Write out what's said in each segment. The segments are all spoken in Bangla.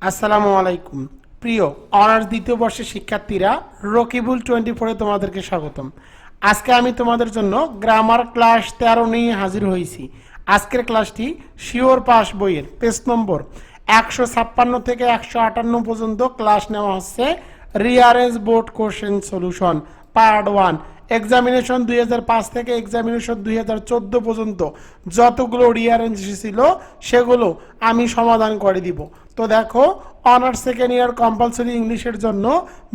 আসসালামু আলাইকুম প্রিয় অনার্স দ্বিতীয় বর্ষের শিক্ষার্থীরা রকিবুল 24-এ তোমাদেরকে স্বাগতম। আজকে আমি তোমাদের জন্য গ্রামার ক্লাস 13 নিয়ে হাজির হয়েছি। আজকের ক্লাসটি শিওর পাস বইয়ের পেজ নম্বর 156 থেকে 158 পর্যন্ত ক্লাস নেওয়া হচ্ছে। Rearrange board question solution part 1 examination 2005 থেকে এক্সামিনেশন 2014 পর্যন্ত যতগুলো রিয়ারেঞ্জ ছিল সেগুলো আমি সমাধান করে দিব। তো দেখো, অনার্স সেকেন্ড ইয়ার কম্পালসরি ইংলিশের জন্য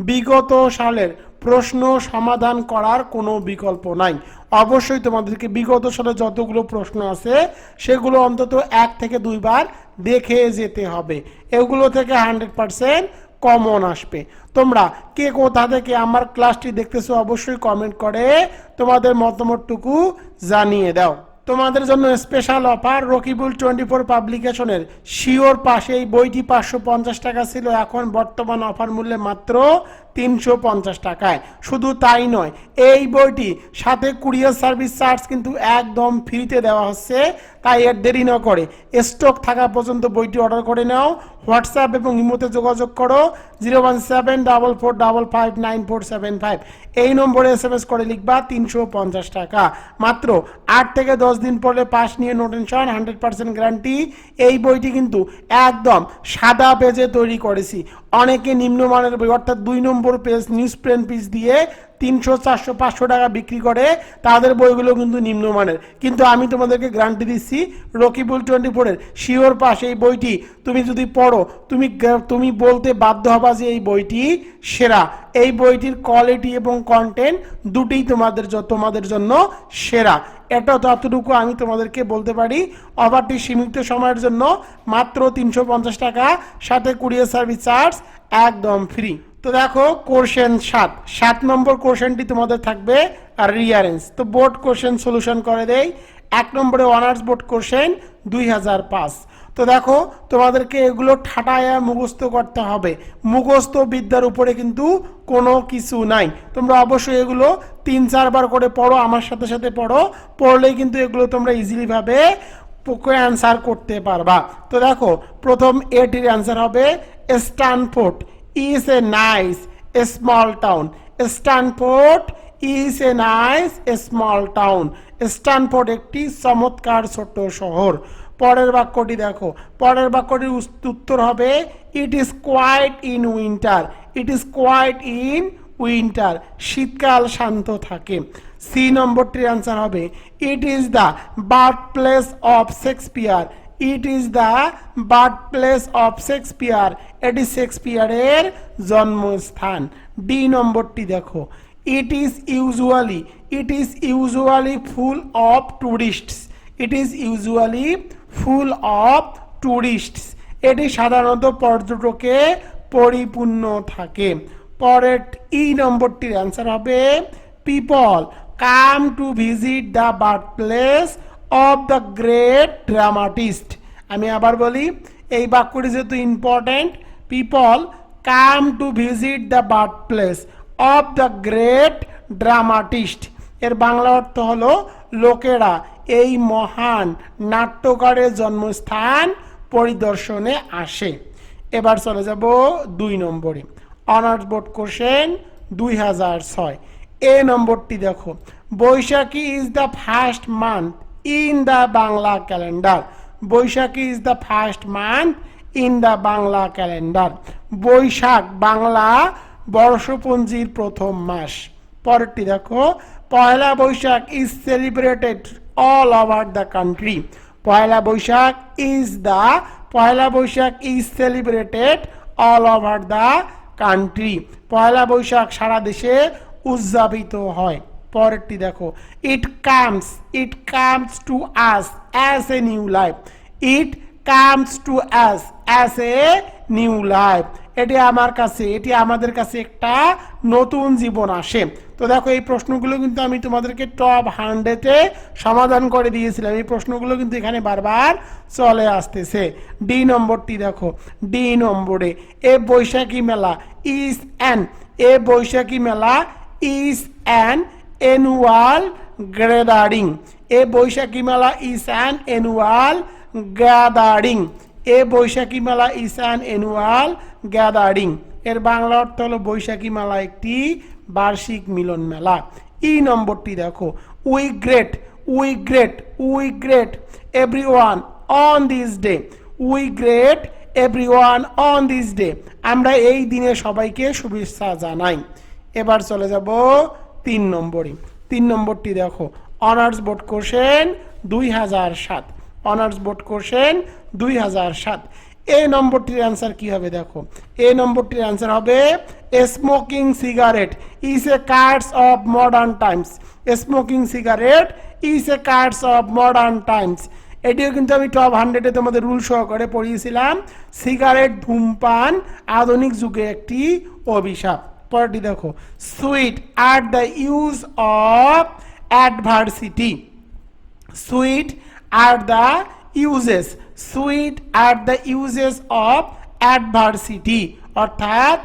বিগত সালের প্রশ্ন সমাধান করার কোনো বিকল্প নাই। অবশ্যই তোমাদেরকে বিগত সালে যতগুলো প্রশ্ন আছে সেগুলো অন্তত 1 থেকে 2 বার দেখে যেতে হবে। এগুলো থেকে 100% কমন আসবে। তোমরা কে কোথা থেকে আমার ক্লাসটি দেখতেছো অবশ্যই কমেন্ট করে তোমাদের মতামতটুকু জানিয়ে দাও। তোমাদের জন্য স্পেশাল অফার, রকিবুল 24 পাবলিকেশনের শিওর পাশে এই বইটি 550 টাকা ছিল, এখন বর্তমান অফার মূল্যে মাত্র 350 টাকায়। শুধু তাই নয়, এই বইটি সাথে কুরিয়ার সার্ভিস চার্জ কিন্তু একদম ফ্রিতে দেওয়া হচ্ছে। তাই এর দেরি না করে স্টক থাকা পর্যন্ত বইটি অর্ডার করে নাও। হোয়াটসঅ্যাপ এবং ইমোতে যোগাযোগ করো 01744559475। এই নম্বরে SMS করে লিখবা 350 টাকা। মাত্র 8 থেকে 10 দিন পরে পাস নিয়ে নো টেনশন, 100% গ্যারান্টি। এই বইটি কিন্তু একদম সাদা পেজে তৈরি করেছি। অনেকে নিম্নমানের বই অর্থাৎ 2 নম্বর পেজ নিউজ প্রিন্ট পিস দিয়ে 300, 400, 500 টাকা বিক্রি করে, তাদের বইগুলো কিন্তু নিম্নমানের। কিন্তু আমি তোমাদেরকে গ্যারান্টি দিচ্ছি, রকিবুল 24-এর শিওর পাস এই বইটি তুমি যদি পড়ো তুমি বলতে বাধ্য হবা যে এই বইটি সেরা। এই বইটির কোয়ালিটি এবং কন্টেন্ট দুটিই তোমাদের জন্য সেরা। এটা ততটুকু আমি তোমাদেরকে বলতে পারি। অফারটি সীমিত সময়ের জন্য মাত্র 350 টাকা, সাথে কুরিয়ার সার্ভিস চার্জ একদম ফ্রি। তো দেখো, কোশ্চেন 7 নম্বর কোশ্চেনটি তোমাদের থাকবে আর রিয়ারেঞ্জ। তো বোর্ড কোশ্চেন সলিউশন করে দেই। 1 নম্বরে অনার্স বোর্ড কোশ্চেন 2005। তো দেখো, তোমাদেরকে এগুলো ঠাটায়া মুখস্থ করতে হবে। মুখস্থ বিদ্যার উপরে কিন্তু কোনো কিছু নাই। তোমরা অবশ্যই এগুলো 3-4 বার করে পড়ো, আমার সাথে সাথে পড়ো। পড়লেই কিন্তু এগুলো তোমরা ইজিলি ভাবে অ্যান্সার করতে পারবা। তো দেখো, প্রথম এটির অ্যান্সার হবে Stanford is a nice small town. Stanford is a nice small town. Stanford একটি চমৎকার ছোট শহর। পরের বাক্যটি দেখো, পরের বাক্যটির উত্তর হবে it is quiet in winter. It is quiet in winter, শীতকাল শান্ত থাকে। সি নম্বরটির অ্যান্সার হবে it is the birth place of Shakespeare. It is the birth place of Shakespeare, এটি শেক্সপিয়ারের জন্মস্থান। ডি নম্বরটি দেখো, it is usually full of tourists. It is usually full of tourists, এটি সাধারণত পর্যটকে পরিপূর্ণ থাকে। পরের ই নম্বরটির অ্যান্সার হবে people come to visit the birth place of the great dramatist. আমি আবার বলি, এই বাক্যটি যেহেতু important, people come to visit the birth place of the great dramatist, এর বাংলা অর্থ হলো লোকেরা এই মহান নাট্যকারের জন্মস্থান পরিদর্শনে আসে। এবার চলে যাব 2 নম্বরে, অনার্স বোর্ড কোশ্চেন 2006। এ নম্বরটি দেখো, Baishakhi is the first month in the Bangla calendar. Baishakhi is the first month in the Bangla calendar, Baishakh Bangla বর্ষপঞ্জির প্রথম মাস। পরেরটি দেখো, Pohela Boishakh is celebrated all over the country. Pohela Boishakh is celebrated all over the country, Pohela Boishakh সারা দেশে উদযাপিত হয়। পরেরটি দেখো, it comes to us as a new life. It comes to us as a new life, এটি আমাদের কাছে একটা নতুন জীবন আসে। তো দেখো, এই প্রশ্নগুলো কিন্তু আমি তোমাদেরকে টপ 100-এ সমাধান করে দিয়েছিলাম। এই প্রশ্নগুলো কিন্তু এখানে বারবার চলে আসতেছে। ডি নম্বরটি দেখো, ডি নম্বরে এ বৈশাখী মেলা is an annual gathering. A বৈশাখী মেলা is an annual gathering. এ বৈশাখী মেলা ইজ অ্যান অ্যানুয়াল গ্যাদারিং, এর বাংলা অর্থ হলো বৈশাখী মেলা একটি বার্ষিক মিলন মেলা। ই নম্বরটি দেখো, we great everyone on this day, we great everyone on this day, আমরা এই দিনে সবাইকে শুভেচ্ছা জানাই। এবার চলে যাব 3 নম্বরে। 3 নম্বরটি দেখো, honours board question 2007, honours board question 2007। এই নম্বরটির অ্যান্সার কি হবে দেখো, এই নম্বরটির অ্যান্সার হবে smoking cigarette is a curse of modern times, smoking cigarette is a curse of modern times. এটিও কিন্তু আমি টপ 100-এ তোমাদের রুল সহকারে পড়িয়েছিলাম, সিগারেট ধূমপান আধুনিক যুগে একটি অভিশাপ। পরেরটি দেখো, sweet are the use of adversity, sweet are the uses, sweet are the uses of adversity, অর্থাৎ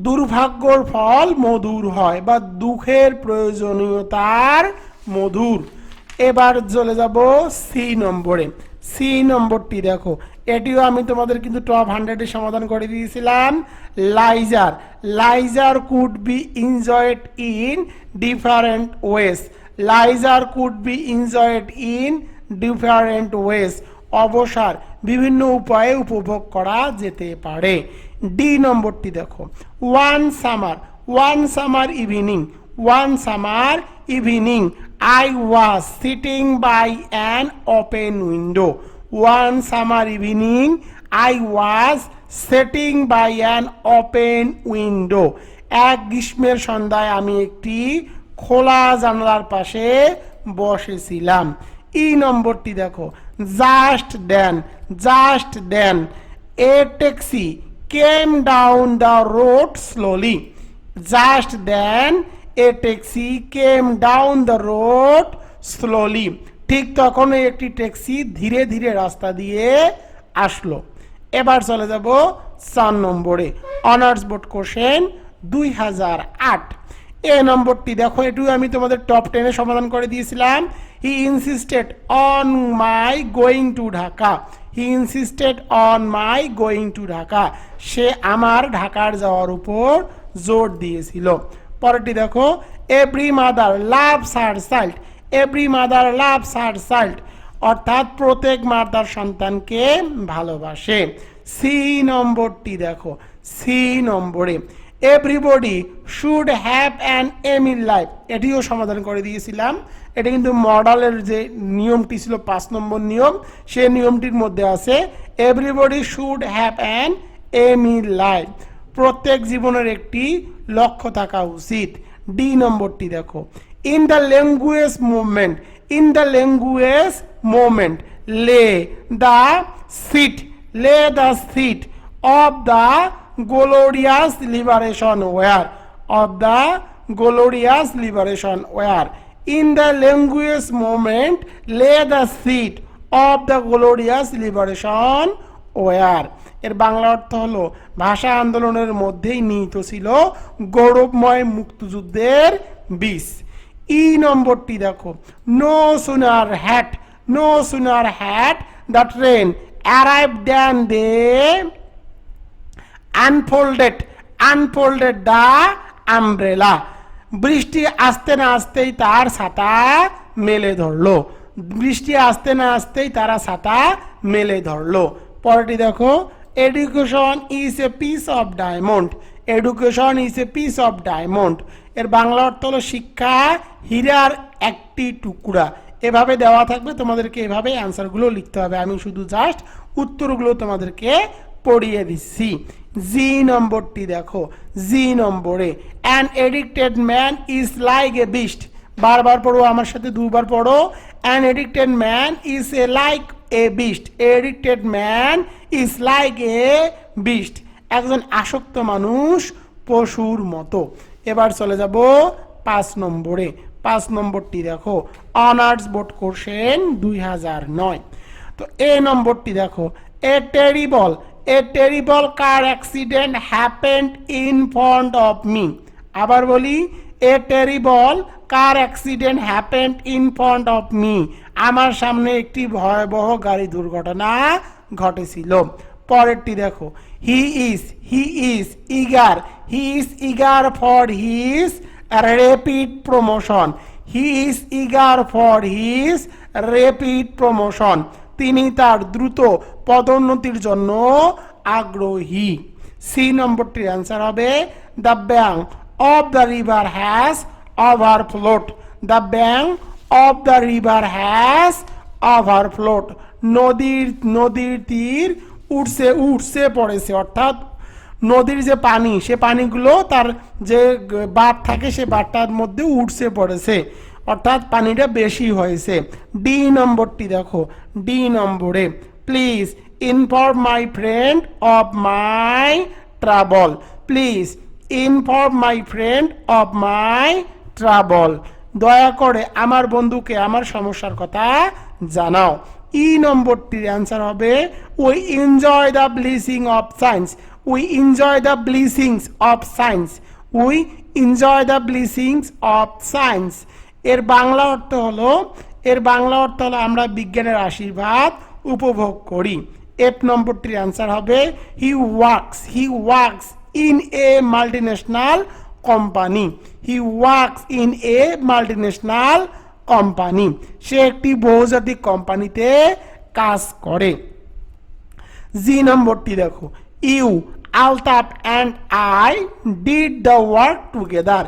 দুর্ভাগ্যর ফল মধুর হয় বা দুঃখের প্রয়োজনীয়তার মধুর। এবার চলে যাব সি নম্বরে। সি নম্বরটি দেখো, এটিও আমি তোমাদের কিন্তু টপ 100-এ সমাধান করে দিয়েছিলাম। Leisure, leisure could be enjoyed in different ways, leisure could be enjoyed in different ways, অবসর বিভিন্ন উপায়ে উপভোগ করা যেতে পারে। ডি নম্বরটি দেখো, one summer evening, one summer evening I was sitting by an open window, one summer evening I was sitting by an open window, এক গ্রীষ্মের সন্ধ্যায় আমি একটি খোলা জানালার পাশে বসেছিলাম। ই নম্বরটি দেখো, just then a taxi came down the road slowly, just then a taxi came down the road slowly, ঠিক তখনই একটি ট্যাক্সি ধীরে ধীরে রাস্তা দিয়ে আসলো। এবার চলে যাব 4 নম্বরে, অনার্স বোর্ড কোশ্চেন 2008। এ নম্বরটি দেখো, এটিও আমি তোমাদের টপ 10-এ সমাধান করে দিয়েছিলাম। He insisted on my going to Dhaka, he insisted on my going to Dhaka, সে আমার ঢাকার যাওয়ার উপর জোর দিয়েছিল। পরেরটি দেখো, every mother loves her child, every mother loves her child, অর্থাৎ প্রত্যেক মাতার সন্তানকে ভালোবাসে। সি নম্বরটি দেখো, সি নম্বরে, everybody should have an aim in life, এটিও সমাধান করে দিয়েছিলাম। এটা কিন্তু মডেলের যে নিয়মটি ছিল 5 নম্বর নিয়ম, সেই নিয়মটির মধ্যে আছে everybody should have an aim in life, প্রত্যেক জীবনের একটি লক্ষ্য থাকা উচিত। ডি নম্বরটি দেখো, in the language movement, in the language movement lay the seat of the glorious liberation war, of the glorious liberation war, in the language movement lay the seat of the glorious liberation war, এর বাংলা অর্থ হলো ভাষা আন্দোলনের মধ্যেই নিহিত ছিল গৌরবময় মুক্তিযুদ্ধের বীজ। ই নম্বরটি দেখো, no sooner had the train arrive than they unfolded the umbrella, বৃষ্টি আসতে না আসতেই তার ছাতা মেলে ধরলো, বৃষ্টি আসতে না আসতেই তারা ছাতা মেলে ধরলো। পরেরটি দেখো, education is a piece of diamond, education is a piece of diamond, এর বাংলা অর্থ হলো শিক্ষা হীরার একটি টুকরা। এভাবে দেওয়া থাকবে, তোমাদেরকে এভাবে অ্যান্সারগুলো লিখতে হবে, আমি শুধু জাস্ট উত্তরগুলো তোমাদেরকে পড়িয়ে দিচ্ছি। জি নম্বরটি দেখো, জি নম্বরে, an addicted man is like a beast, বারবার পড়ো আমার সাথে, 2বার পড়ো। An addicted man is a like a beast, addicted man is like a beast, একজন আসক্ত মানুষ পশুর মতো। এবার চলে যাব 5 নম্বরে। 5 নম্বরটি দেখো, অনার্স বোর্ড কোশ্চেন 2009। তো এ নম্বরটি দেখো, a terrible car accident happened in front of me, আবার বলি, a terrible car accident happened in front of me, আমার সামনে একটি ভয়াবহ গাড়ি দুর্ঘটনা ঘটেছিল। পরেরটি দেখো, he is eager for his rapid promotion. He is eager for his rapid promotion. তিনি তার দ্রুত পদোন্নতির জন্য আগ্রহী। সি নম্বরটির অ্যান্সার হবে the bank of the river has overflowed. The bank of the river has ওভারফ্লোড। নদীর তীর উঠছে পড়েছে, অর্থাৎ নদীর যে পানি, সে পানিগুলো তার যে বাঁধ থাকে সে বাঁধটার মধ্যে উঠছে পড়েছে, অর্থাৎ পানিটা বেশি হয়েছে। ডি নম্বরটি দেখো, ডি নম্বরে please inform my friend of my trouble. Please inform my friend of my trouble. দয়া করে আমার বন্ধুকে আমার সমস্যার কথা জানাও। ই নম্বরটির অ্যান্সার হবে we enjoy the blessing of science. We enjoy the blessings of science. We enjoy the blessings of science. এর বাংলা অর্থ হলো আমরা বিজ্ঞানের আশীর্বাদ উপভোগ করি। এফ নম্বরটির অ্যান্সার হবে he works in a multinational company. He works in a multinational company. সে একটি বহুজাতিক কোম্পানিতে কাজ করে। জি নম্বরটি দেখো, you Altaf and I did the work together.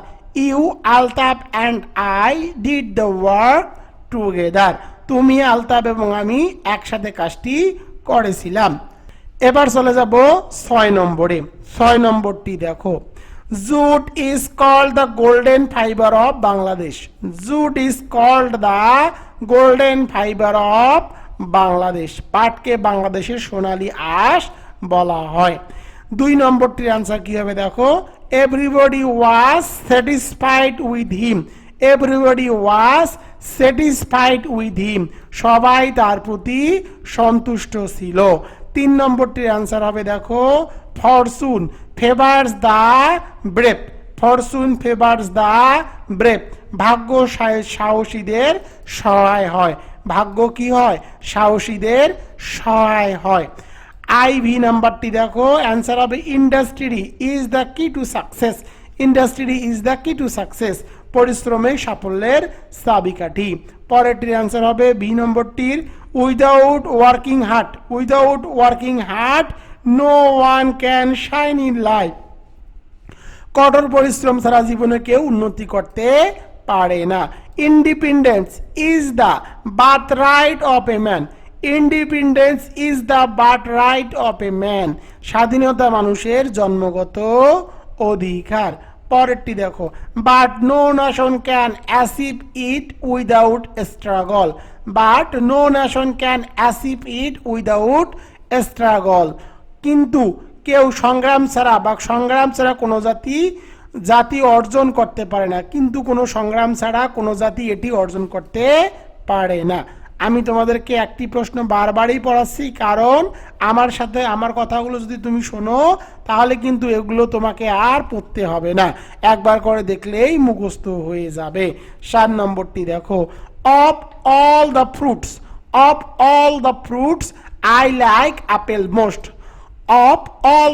You Altaf and I did the work together. তুমি, আলতাফ এবং আমি একসাথে কাজটি করেছিলাম। এবার চলে যাব 6 নম্বরে। 6 নম্বরটি দেখো, jute is called the golden fibre of Bangladesh. Jute is called the golden fibre of Bangladesh. পাটকে বাংলাদেশের সোনালী আঁশ বলা হয়। 2 নম্বরটির অ্যান্সার কি হবে দেখো, everybody was satisfied with him. Everybody was satisfied with him. সবাই তার প্রতি সন্তুষ্ট ছিল। 3 নম্বরটির অ্যান্সার হবে দেখো, Fortune favours the brave. Fortune favours the brave. ভাগ্য সাহসীদের সহায় হয়। ভাগ্য কি হয়? সাহসীদের সহায় হয়। আইভি নাম্বারটি দেখো, অ্যান্সার হবে industry is the key to success. Industry is the key to success. পরিশ্রমে সাফল্যের চাবিকাঠি। পরেরটির অ্যান্সার হবে বি নম্বরটির without working hard no one can shine in life. কঠোর পরিশ্রম ছাড়া জীবনে কেউ উন্নতি করতে পারে না। Independence is the birth right of a man. Independence is the birth right of a man. স্বাধীনতা মানুষের জন্মগত অধিকার। পরেরটি দেখো, but no nation can achieve it without struggle. But no nation can achieve it without struggle. কিন্তু কেউ সংগ্রাম ছাড়া কোনো জাতি অর্জন করতে পারে না। কিন্তু কোনো সংগ্রাম ছাড়া কোনো জাতি এটি অর্জন করতে পারে না। আমি তোমাদেরকে একটি প্রশ্ন বারবারই পড়াচ্ছি, কারণ আমার সাথে আমার কথাগুলো যদি তুমি শোনো তাহলে কিন্তু এগুলো তোমাকে আর পড়তে হবে না, একবার করে দেখলেই মুখস্থ হয়ে যাবে। 7 নম্বরটি দেখো, of all the fruits I like apple most. Of all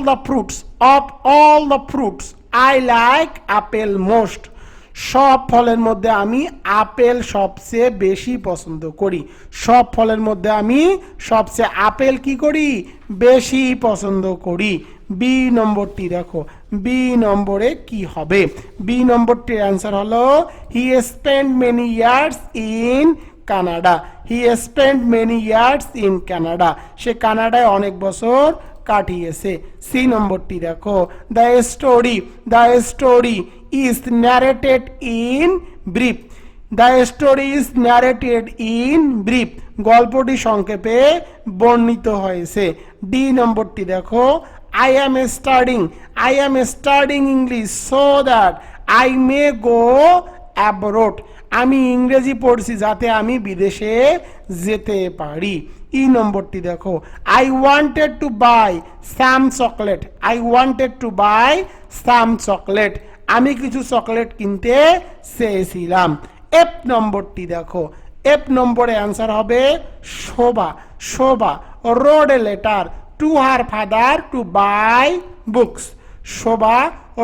the fruits I like apple most. সব ফলের মধ্যে আমি আপেল সবচেয়ে বেশি পছন্দ করি। সব ফলের মধ্যে আমি সবচেয়ে আপেল কি করি? বেশি পছন্দ করি। বি নম্বরটি দেখো, বি নম্বরে কি হবে? বি নম্বরটির অ্যান্সার হলো he spend many years in Canada. He spend many years in Canada. সে কানাডায় অনেক বছর কাটিয়েছে। সি নম্বরটি দেখো, the story is narrated in brief. The story is narrated in brief. গল্পটি সংক্ষেপে বর্ণিত হয়েছে। ডি নম্বরটি দেখো, I am studying English so that I may go abroad. আমি ইংরেজি পড়ছি যাতে আমি বিদেশে যেতে পারি। ই নম্বরটি দেখো, I wanted to buy some chocolate. আমি কিছু চকলেট কিনতে চেয়েছিলাম। এফ নম্বরটি দেখো, এফ নম্বরে অ্যান্সার হবে শোভা wrote a letter to her father to buy books. Shobha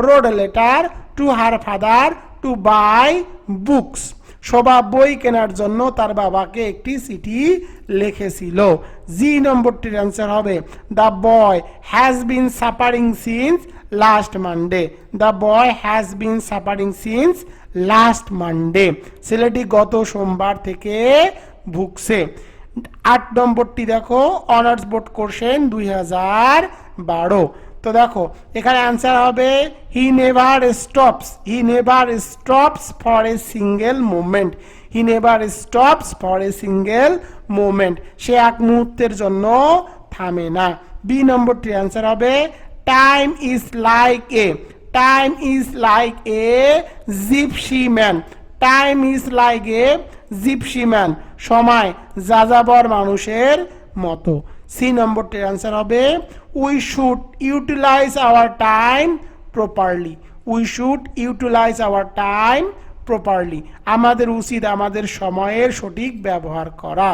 wrote a letter to her father to buy books. শোভা বই কেনার জন্য তার বাবাকে একটি চিঠি লিখেছিল। জি নম্বরটির অ্যান্সার হবে the boy has been suffering since last Monday. The boy has been suffering since last Monday. ছেলেটি গত সোমবার থেকে ভুগছে। 8 নম্বরটি দেখো অনার্স বোর্ড কোশ্চেন 2012। তো দেখো এখানে অ্যান্সার হবে he never stops for a single moment. He never stops for a single moment. সে এক মুহূর্তের জন্য থামে না। বি নম্বরটির অ্যান্সার হবে time is like a gypsy man. Time is like a gypsy man. সময় যাযাবর মানুষের মতো। সি নম্বরটির অ্যান্সার হবে we should utilise our time properly. We should utilise our time properly. আমাদের উচিত আমাদের সময়ের সঠিক ব্যবহার করা।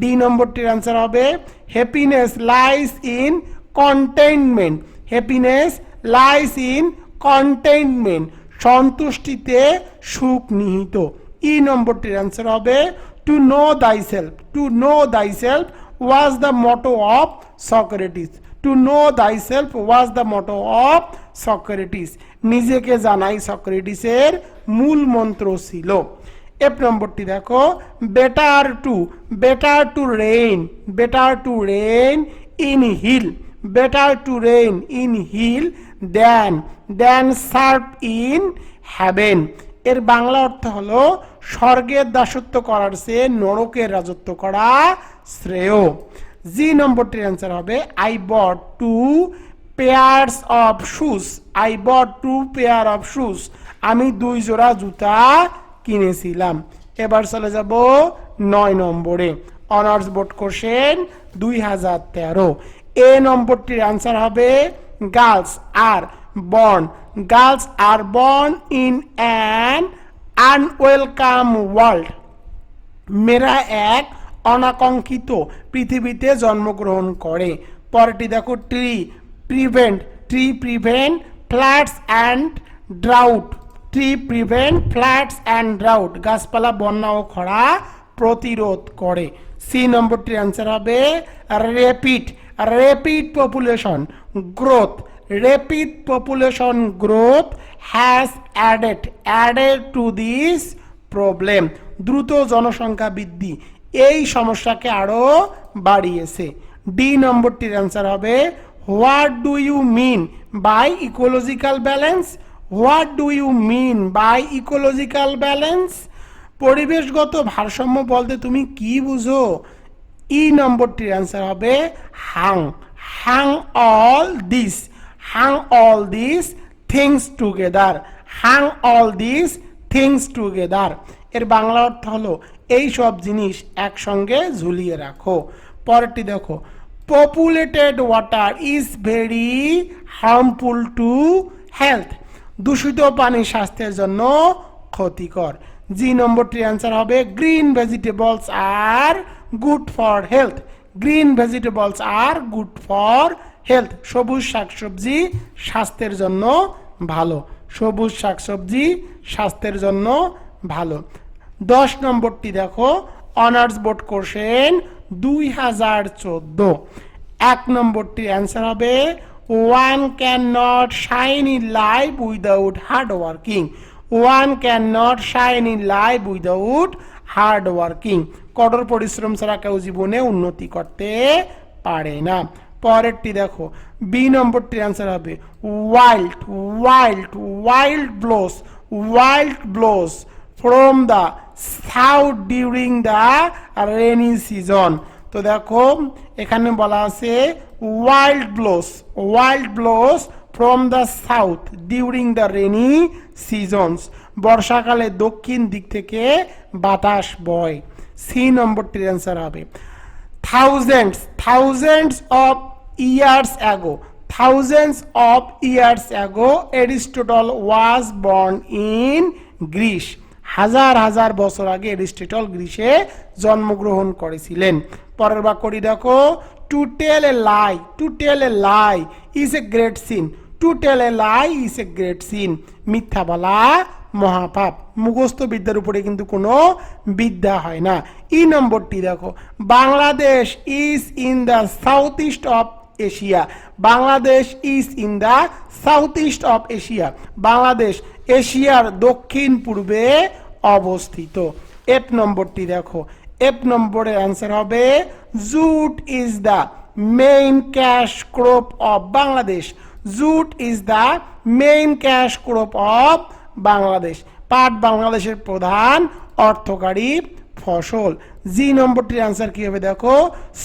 ডি নম্বরটির অ্যান্সার হবে happiness lies in containment. Happiness lies in containment. সন্তুষ্টিতে সুখ নিহিত। ই নম্বরটির অ্যান্সার হবে to know thyself was the motto of Socrates. To know thyself was the motto of Socrates. নিজেকে জানাই সক্রেটিসের মূল মন্ত্র ছিল। এফ নম্বরটি দেখো better to reign in hell then serve in heaven. এর বাংলা অর্থ হলো স্বর্গের দাসত্ব করার চেয়ে নরকের রাজত্ব করা শ্রেয়। জি নম্বরটির অ্যান্সার হবে I bought two pairs of shoes. আমি 2 জোড়া জুতা কিনেছিলাম। এবার চলে যাব 9 নম্বরে অনার্স বোর্ড কোশ্চেন 2013। এ নম্বরটির অ্যান্সার হবে girls are born in an unwelcome world. মেয়েরা এক অনাকাঙ্ক্ষিত পৃথিবীতে জন্মগ্রহণ করে। পরেরটি দেখো tree prevent floods and drought. গাছপালা বন্যা ও খরা প্রতিরোধ করে। সি নম্বরটির অ্যান্সার হবে rapid population growth has added to this problem. দ্রুত জনসংখ্যা বৃদ্ধি এই সমস্যাকে আরো বাড়িয়েছে। ডি নম্বরটির অ্যান্সার হবে what do you mean by ecological balance. পরিবেশগত ভারসাম্য বলতে তুমি কি বুঝো? ই নম্বরটির অ্যান্সার হবে hang all these things together। এর বাংলা অর্থ হলো এই সব জিনিস একসঙ্গে ঝুলিয়ে রাখো। পরেরটি দেখো populated water is very harmful to health. দূষিত পানি স্বাস্থ্যের জন্য ক্ষতিকর। জি নম্বরটির অ্যান্সার হবে green vegetables are good for health. সবুজ শাকসবজি স্বাস্থ্যের জন্য ভালো। 10 নম্বরটি দেখো অনার্স বোর্ড কোশ্চেন 2014। 1 নম্বরটির অ্যান্সার হবে one can not shine in life without hard working. কঠোর পরিশ্রম ছাড়া কেউ জীবনে উন্নতি করতে পারে না। পরেরটি দেখো বি নম্বরটির অ্যান্সার হবে wild blows from the south during the rainy season. তো দেখো এখানে বলা আছে wild blows from the south during the rainy seasons. বর্ষাকালে দক্ষিণ দিক থেকে বাতাস বয়। সি নম্বরটির অ্যান্সার হবে thousands of years ago Aristotle was born in Greece। হাজার বছর আগে অ্যারিস্টটল গ্রিসে জন্মগ্রহণ করেছিলেন। পরের বাক্যটি দেখো to tell a lie, to tell a lie is a great sin, to tell a lie is a great sin, মিথ্যা বলা মহাপাপ। মুখস্থ বিদ্যার উপরে কিন্তু কোনো বিদ্যা হয় না। ই নম্বরটি দেখো, Bangladesh is in the south east of Asia, Bangladesh is in the south east of Asia, Bangladesh এশিয়ার দক্ষিণ পূর্বে অবস্থিত। এফ নম্বরটি দেখো, এফ নম্বরের অ্যান্সার হবে jute is the main cash crop of Bangladesh, jute is the main cash crop of Bangladesh, পাট বাংলাদেশের প্রধান অর্থকারী ফসল। জি নম্বরটির অ্যান্সার কি হবে দেখো,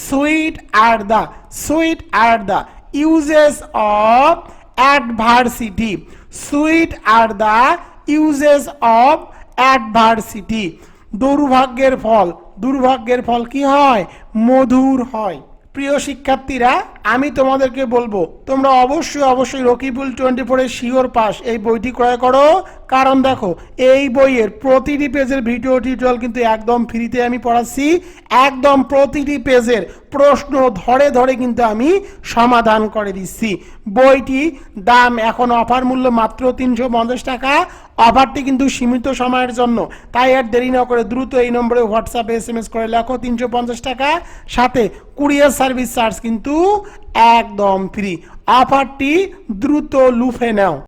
sweet are the, sweet are the uses of adversity, sweet are the uses of adversity, দুর্ভাগ্যের ফল, দুর্ভাগ্যের ফল কি হয়, মধুর হয়। প্রিয় শিক্ষার্থীরা, আমি তোমাদেরকে বলবো তোমরা অবশ্যই রকিবুল 24 শিওর পাস এই বইটি ক্রয় করো। কারণ দেখো, এই বইয়ের প্রতিটি পেজের ভিডিও টিউটোরিয়াল কিন্তু একদম ফ্রিতে আমি পড়াচ্ছি, একদম প্রতিটি পেজের প্রশ্ন ধরে ধরে কিন্তু আমি সমাধান করে দিচ্ছি। বইটি দাম এখন অফার মূল্য মাত্র 350 টাকা, অফারটি কিন্তু সীমিত সময়ের জন্য, তাই আর দেরি না করে দ্রুত এই নম্বরে হোয়াটসঅ্যাপে SMS করে লেখো 350 টাকা, সাথে কুরিয়ার সার্ভিস চার্জ কিন্তু একদম ফ্রি। অফারটি দ্রুত লুফে নাও।